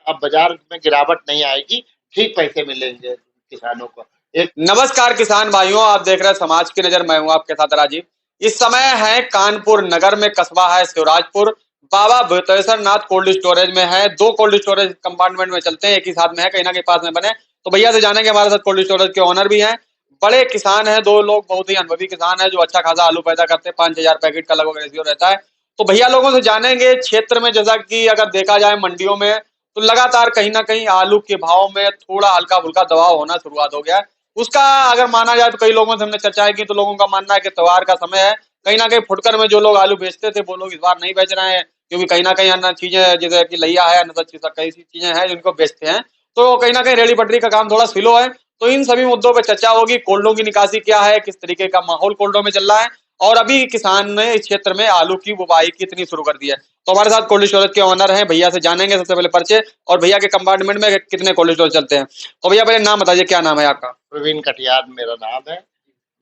अब बाजार में गिरावट नहीं आएगी, ठीक पैसे मिलेंगे किसानों को। एक नमस्कार किसान भाइयों, आप देख रहे हैं समाज की नजर। मैं हूं आपके साथ राजीव। इस समय है कानपुर नगर में, कस्बा है शिवराजपुर। बाबा भूतेश्वर नाथ कोल्ड स्टोरेज में है। दो कोल्ड स्टोरेज कंपार्टमेंट में चलते हैं, एक ही साथ में है, कहीं ना कहीं पास में बने। तो भैया से जानेंगे, हमारे साथ कोल्ड स्टोरेज के ओनर भी हैं, बड़े किसान है, दो लोग बहुत ही अनुभवी किसान है जो अच्छा खासा आलू पैदा करते हैं। 5,000 पैकेट का लगभग रेशियो रहता है। तो भैया लोगों से जानेंगे क्षेत्र में, जैसा कि अगर देखा जाए मंडियों में, तो लगातार कहीं ना कहीं आलू के भाव में थोड़ा हल्का फुल्का दबाव होना शुरुआत हो गया है। उसका अगर माना जाए तो कई लोगों से हमने चर्चाएं की, तो लोगों का मानना है कि त्योहार का समय है, कहीं ना कहीं फुटकर में जो लोग आलू बेचते थे वो लोग इस बार नहीं बेच रहे हैं, क्योंकि कहीं ना कहीं अन्य चीजें जैसे कि लैया है, अन्य कई सी चीजें हैं जिनको बेचते हैं, तो कहीं ना कहीं रेहड़ी पटरी का काम थोड़ा स्लो है। तो इन सभी मुद्दों पर चर्चा होगी। कोल्डों की निकासी क्या है, किस तरीके का माहौल कोल्डों में चल रहा है, और अभी किसान ने इस क्षेत्र में आलू की बुवाई कितनी शुरू कर दी है। तो हमारे साथ कोल्ड स्टोरेज के ओनर हैं, भैया से जानेंगे सबसे पहले परिचय, और भैया के कंपार्टमेंट में कितने कोल्ड स्टोरेज चलते हैं। तो भैया पहले नाम बताइए, क्या नाम है आपका? प्रवीण कटियार मेरा नाम है।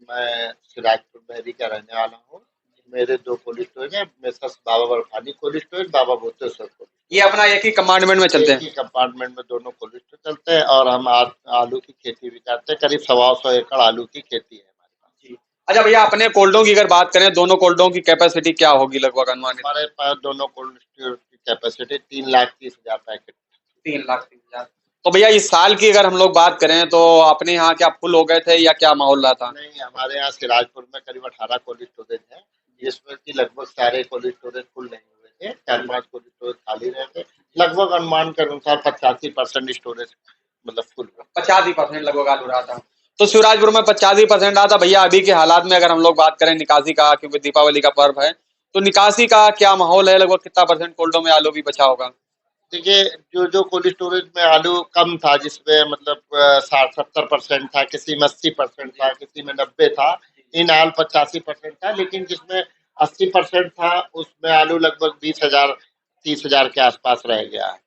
मैं सिराजपुर बहरी का रहने वाला हूँ। मेरे दो कोल्ड स्टोरेज है, मेसर्स बाबा बर्फानी कोल्ड स्टोरेज, बाबा भूतेश्वर कोल्ड। ये अपना एक ही कंपार्टमेंट में चलते एक हैं? ही कंपार्टमेंट में दोनों कोल्ड स्टोरेज चलते हैं, और हम आलू की खेती भी करते हैं। करीब 125 एकड़ आलू की खेती है हमारे पास। जी। अच्छा भैया, अपने कोल्डों की अगर बात करें, दोनों कोल्डों की कैपेसिटी क्या होगी लगभग अनुमानित? हमारे पास दोनों कोल्ड स्टोरेज की कैपेसिटी 3,30,000 पैकेट। 3,30,000। तो भैया इस साल की अगर हम लोग बात करें तो अपने यहाँ क्या फुल हो गए थे या क्या माहौल रहा था? नहीं, हमारे यहाँ सिराजपुर में करीब 18 कोल्ड स्टोरेज है, जिसमें कि लगभग सारे कोल्ड स्टोरेज फुल नहीं हुए थे, 4-5 कोल्ड स्टोरेज खाली रहे थे। लगभग अनुमान के अनुसार 85% स्टोरेज मतलब फुल। 85% लगभग आलू रहा था। तो शिवराजपुर में 85% रहा था। भैया अभी के हालात में अगर हम लोग बात करें निकासी का, क्योंकि दीपावली का पर्व है, तो निकासी का क्या माहौल है? लगभग कितना परसेंट कोल्डों में आलू भी बचा होगा? देखिए, जो जो कोल्ड स्टोरेज में आलू कम था, जिसमें मतलब 60-70% था, किसी में 80% था, किसी में 90 था, इन आल 85% था। लेकिन जिसमें 80% था उसमें आलू लगभग 20,000-30,000 के आसपास रह गया है,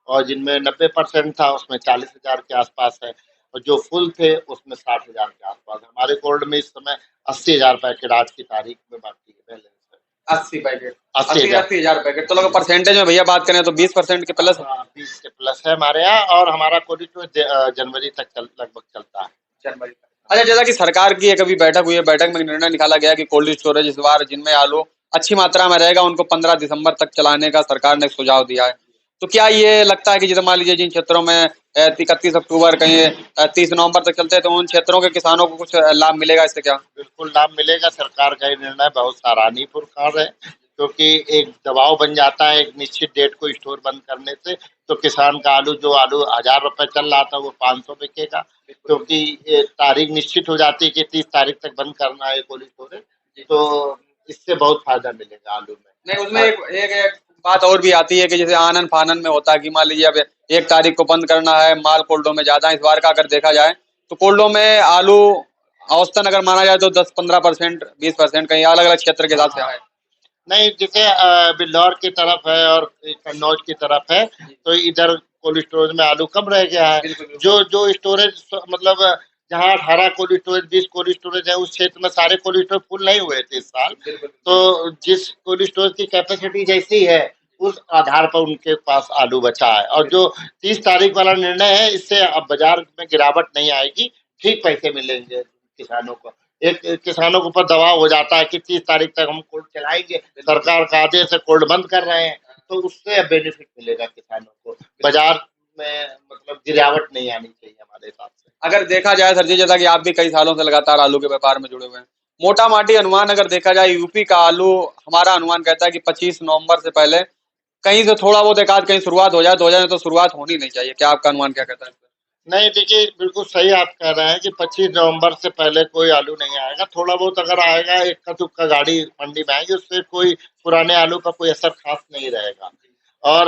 और जिनमें 90% था उसमें 40,000 के आसपास है, और जो फुल थे उसमें 60,000 के आसपास। हमारे कोल्ड में इस समय 80,000 पैकेट आज की तारीख में बाकी है बैलेंस। 80 पैकेट? 80,000। 80,000 पैकेट तो लगभग परसेंटेज में भैया बात करें तो 20% के प्लस? 20 के प्लस है हमारे यहाँ, और हमारा कोल्ड स्टोरेज जनवरी तक लगभग चलता है। जनवरी तक। अच्छा, जैसा कि सरकार की एक अभी बैठक हुई है, बैठक में निर्णय निकाला गया कि कोल्ड स्टोरेज इस बार जिनमें आलू अच्छी मात्रा में रहेगा उनको 15 दिसंबर तक चलाने का सरकार ने सुझाव दिया है। तो क्या ये लगता है कि जैसे मान लीजिए जिन क्षेत्रों में 31 अक्टूबर कहीं 30 नवंबर तक चलते हैं, तो उन क्षेत्रों के किसानों को कुछ लाभ मिलेगा इससे क्या? बिल्कुल लाभ मिलेगा। सरकार का ये निर्णय बहुत सराहनीय कार्य है, क्योंकि एक दबाव बन जाता है एक निश्चित डेट को स्टोर बंद करने से। तो किसान का आलू, जो आलू 1,000 रुपए चल रहा था, वो 500 बिकेगा, क्योंकि ये तारीख निश्चित हो जाती है कि 30 तारीख तक बंद करना है कोल्ड स्टोरेज। तो इससे बहुत फायदा मिलेगा आलू में। नहीं, उसमें एक बात और भी आती है कि जैसे आनन फानन में होता है कि मान लीजिए अब 1 तारीख को बंद करना है, माल कोल्डो में ज्यादा है इस बार का अगर देखा जाए, तो कोल्डो में आलू औसतन अगर माना जाए तो 10-15%, 20% कहीं अलग अलग क्षेत्र के हिसाब से है। नहीं, जैसे बिल्लौर की तरफ है और कन्नौज की तरफ है, तो इधर कोल्ड स्टोरेज में आलू कम रह गया है। जो जो स्टोरेज मतलब जहाँ 18 कोल्ड स्टोरेज, 20 कोल्ड स्टोरेज है, उस क्षेत्र में सारे कोल्ड स्टोरेज फुल नहीं हुए थे इस साल। तो जिस कोल्ड स्टोरेज की कैपेसिटी जैसी है, उस आधार पर उनके पास आलू बचा है। और जो 30 तारीख वाला निर्णय है, इससे अब बाजार में गिरावट नहीं आएगी, ठीक पैसे मिलेंगे किसानों को। एक किसानों के ऊपर दबाव हो जाता है कि 30 तारीख तक हम कोल्ड चलाएंगे, सरकार का आदेश है कोल्ड बंद कर रहे हैं, तो उससे बेनिफिट मिलेगा किसानों को। बाजार में मतलब गिरावट नहीं आनी चाहिए हमारे हिसाब से। अगर देखा जाए सर जी, जैसा कि आप भी कई सालों से लगातार आलू के व्यापार में जुड़े हुए हैं, मोटा माटी अनुमान अगर देखा जाए यूपी का आलू, हमारा अनुमान कहता है कि 25 नवंबर से पहले कहीं से थोड़ा बहुत एक आध कहीं शुरुआत हो जाए तो तो शुरुआत होनी नहीं चाहिए। क्या आपका अनुमान क्या कहता है? नहीं, देखिए, बिल्कुल सही आप कह रहे हैं कि 25 नवंबर से पहले कोई आलू नहीं आएगा। थोड़ा बहुत अगर आएगा, इक्का दुक्का गाड़ी मंडी में आएगी, उससे कोई पुराने आलू का कोई असर खास नहीं रहेगा। और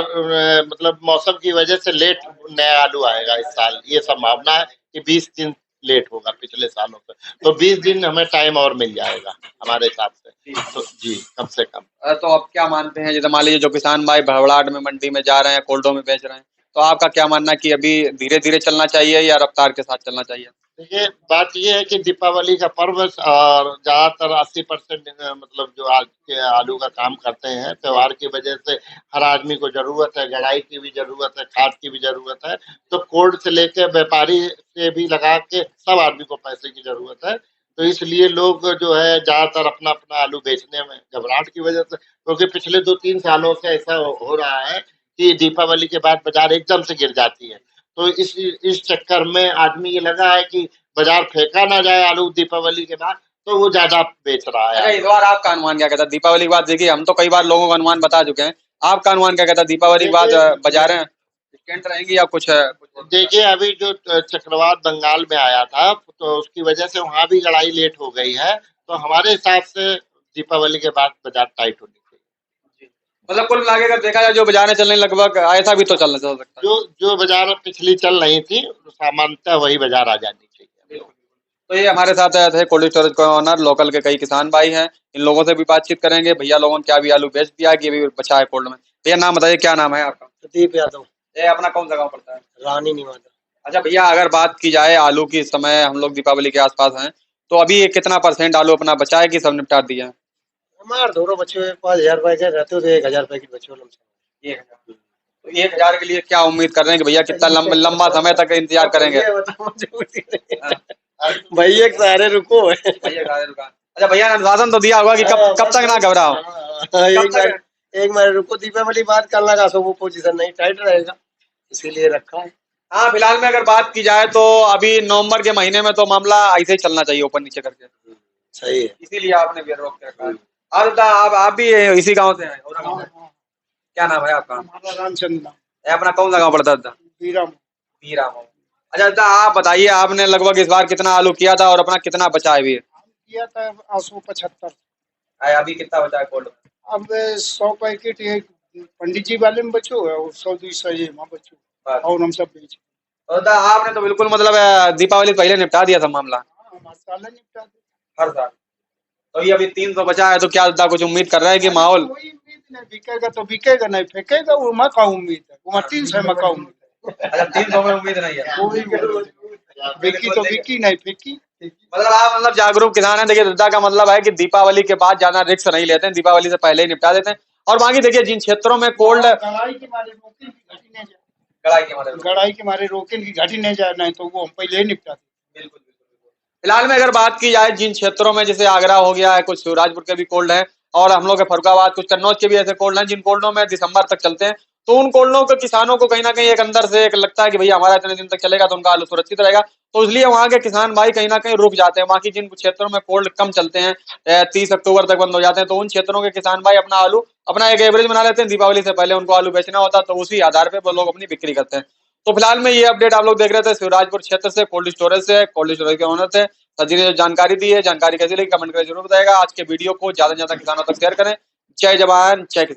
मतलब मौसम की वजह से लेट नया आलू आएगा इस साल, ये संभावना है कि 20 दिन लेट होगा पिछले सालों से। तो 20 दिन हमें टाइम और मिल जाएगा हमारे हिसाब से। तो जी, कम से कम। तो आप क्या मानते हैं, जैसे मान लीजिए जो किसान भाई भड़बड़ाहट में मंडी में जा रहे हैं, कोल्डो में बेच रहे हैं, तो आपका क्या मानना है कि अभी धीरे धीरे चलना चाहिए या रफ्तार के साथ चलना चाहिए? देखिए, बात ये है कि दीपावली का पर्व और ज़्यादातर 80% मतलब जो आज के आलू का काम करते हैं, त्योहार की वजह से हर आदमी को ज़रूरत है, गड़ाई की भी ज़रूरत है, खाद की भी ज़रूरत है। तो कोल्ड से लेके व्यापारी से भी लगा के सब आदमी को पैसे की ज़रूरत है। तो इसलिए लोग जो है ज़्यादातर अपना-अपना आलू बेचने में घबराहट की वजह से, क्योंकि पिछले 2-3 सालों से ऐसा हो रहा है कि दीपावली के बाद बाज़ार एकदम से गिर जाती है। तो इस चक्कर में आदमी ये लगा है कि बाजार फेंका ना जाए आलू दीपावली के बाद, तो वो ज्यादा बेच रहा है अच्छा, इस आलू। बार आपका अनुमान क्या कहता है दीपावली के बाद? देखिए, हम तो कई बार लोगों को अनुमान बता चुके हैं, आपका अनुमान क्या कहता है दीपावली के बाद देखिए बाजारें स्टैंड रहेंगी या कुछ कुछ? देखिए अभी जो चक्रवात बंगाल में आया था, तो उसकी वजह से वहां भी लड़ाई लेट हो गई है। तो हमारे हिसाब से दीपावली के बाद बाजार टाइट होनी चाहिए। मतलब कुल मिला के अगर देखा जाए जो बाजारें चल रही लगभग ऐसा भी तो चल सकता है। जो जो बाजार पिछली चल रही थी, सामान्यतः वही बाजार आ जानी चाहिए। बिल्कुल। तो ये हमारे साथ आए थे कोल्ड स्टोरेज के ओनर, लोकल के कई किसान भाई हैं। इन लोगों से भी बातचीत करेंगे। भैया लोगों ने क्या भी आलू बेच दिया कि अभी बचा है कोल्ड में। भैया नाम बताइए, क्या नाम है आपका? प्रदीप यादव, ये अपना कौन सा गाँव पड़ता है? रानी निवादा। अच्छा भैया, अगर बात की जाए आलू की, इस समय हम लोग दीपावली के आसपास हैं, तो अभी ये कितना % आलू अपना बचा है कि सब निपटा दिया है? हमारे दोनों बच्चे 5,000 रुपए के रहते हो तो 1,000 पैकेट बच्चे हो। 1000। तो 1000 के लिए क्या उम्मीद कर रहे हैं कि भैया कितना लंबा समय तक इंतजार करेंगे? भैया एक सहारे रुको। भैया गाड़ी रुका। अच्छा भैया ने अनुशासन तो दिया होगा कि कब तक ना घबराओ। एक मारे रुको, दीपावली बाद कल लगा सो वो पोजीशन नहीं टाइट रहेगा, इसीलिए रखा है। हाँ, फिलहाल में अगर बात की जाए तो अभी नवंबर के महीने में तो मामला ऐसे ही चलना चाहिए, ऊपर नीचे करके। सही है। इसीलिए आपने भी रोक के रखा है। आप भी इसी गांव से हैं? औरा गांव से? क्या नाम है आपका? रामचंद्र ये अपना कौन सा गांव पड़ता था? बीरा। अच्छा दादा, आप बताइए, आपने लगभग इस बार कितना आलू किया था और अपना कितना बचा है अभी? किया था 875। अभी कितना बचा है कोल्ड? अब 100 पैकेट ये पंडित जी वाले में बचो है और 100-200 ये वहाँ बचो, और हम सब बेच। तो दादा आपने तो बिल्कुल मतलब दीपावली पहले निपटा दिया था मामला। मसाला निपटा दे हर साल। तो ये अभी 300 बचा है, तो क्या दादा कुछ उम्मीद कर रहे हैं कि माहौल? कोई उम्मीद नहीं, बिकेगा तो बिकेगा, नहीं फेंकेगा, वो माँ का उम्मीद है, वो 300 में का उम्मीद है। अच्छा, 300 में उम्मीद नहीं है। बिकी तो बिकी, नहीं फेंकी। मतलब आप मतलब जागरूक किसान हैं। देखिए दादा का मतलब है कि दीपावली के बाद ज्यादा रिस्क नहीं लेते हैं, दीपावली से पहले ही निपटा देते हैं। और बाकी देखिए, जिन क्षेत्रों में कोल्ड गड़ाई के मारे रोके की घटी नहीं जाए, गड़ाई के मारे रोके की घटी नहीं जाए, नहीं तो वो हम पहले ही निपटा दें। बिल्कुल। फिलहाल में अगर बात की जाए जिन क्षेत्रों में, जैसे आगरा हो गया है, कुछ शिवराजपुर के भी कोल्ड है, और हम लोग के फरुखाबाद, कुछ कन्नौज के भी ऐसे कोल्ड हैं जिन कोल्डों में दिसंबर तक चलते हैं। तो उन कोल्डों के किसानों को कहीं ना कहीं एक अंदर से एक लगता है कि भैया हमारा इतने दिन तक चलेगा तो उनका आलू सुरक्षित रहेगा। तो इसलिए वहाँ के किसान भाई कहीं ना कहीं रुक जाते हैं। बाकी जिन क्षेत्रों में कोल्ड कम चलते हैं, 30 अक्टूबर तक बंद हो जाते हैं, तो उन क्षेत्रों के किसान भाई अपना आलू अपना एक एवरेज बना लेते हैं। दीपावली से पहले उनको आलू बेचना होता है, तो उसी आधार पर वो लोग अपनी बिक्री करते हैं। तो फिलहाल में ये अपडेट आप लोग देख रहे थे शिवराजपुर क्षेत्र से, कोल्ड स्टोरेज से, कोल्ड स्टोरेज के ओनर थे सर जी ने जो जानकारी दी है। जानकारी कैसी लगी कमेंट करके जरूर बताएगा। आज के वीडियो को ज्यादा से ज्यादा किसानों तक शेयर करें। जय जवान जय किसान।